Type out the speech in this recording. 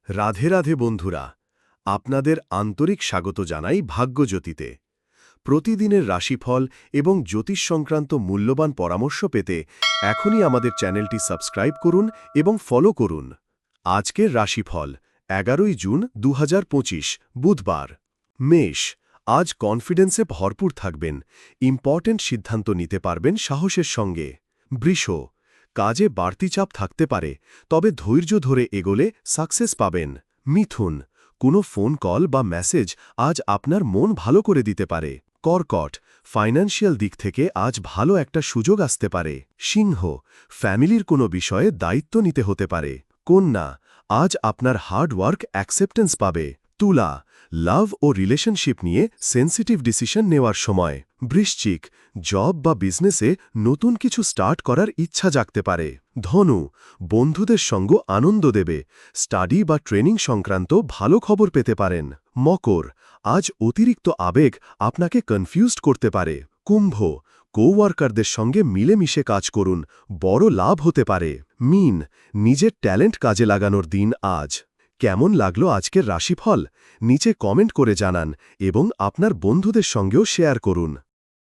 রাধে রাধে বন্ধুরা, আপনাদের আন্তরিক স্বাগত জানাই ভাগ্যজ্যোতিতে। প্রতিদিনের রাশিফল এবং জ্যোতিষ সংক্রান্ত মূল্যবান পরামর্শ পেতে এখনই আমাদের চ্যানেলটি সাবস্ক্রাইব করুন এবং ফলো করুন। আজকের রাশিফল 11 জুন 2025 বুধবার। মেষ, আজ কনফিডেন্সে ভরপুর থাকবেন, ইম্পর্ট্যান্ট সিদ্ধান্ত নিতে পারবেন সাহসের সঙ্গে। বৃষ, কাজে বাড়তি চাপ থাকতে পারে, তবে ধৈর্য ধরে এগোলে সাকসেস পাবেন। মিথুন, কোনো ফোন কল বা মেসেজ আজ আপনার মন ভালো করে দিতে পারে। কর্কট, ফাইন্যান্সিয়াল দিক থেকে আজ ভালো একটা সুযোগ আসতে পারে। সিংহ, ফ্যামিলির কোনো বিষয়ে দায়িত্ব নিতে হতে পারে। কন্যা, আজ আপনার হার্ড ওয়ার্ক অ্যাকসেপ্টেন্স পাবে। তুলা, লাভ ও রিলেশনশিপ নিয়ে সেন্সিটিভ ডিসিশন নেওয়ার সময়। বৃশ্চিক, জব বা বিজনেসে নতুন কিছু স্টার্ট করার ইচ্ছা জাগতে পারে। ধনু, বন্ধুদের সঙ্গ আনন্দ দেবে, স্টাডি বা ট্রেনিং সংক্রান্ত ভালো খবর পেতে পারেন। মকর, আজ অতিরিক্ত আবেগ আপনাকে কনফিউজড করতে পারে। কুম্ভ, কোওয়ার্কারদের সঙ্গে মিলেমিশে কাজ করুন, বড় লাভ হতে পারে। মীন, নিজের ট্যালেন্ট কাজে লাগানোর দিন আজ। কেমন লাগলো আজকের রাশিফল? নিচে কমেন্ট করে জানান এবং আপনার বন্ধুদের সঙ্গেও শেয়ার করুন।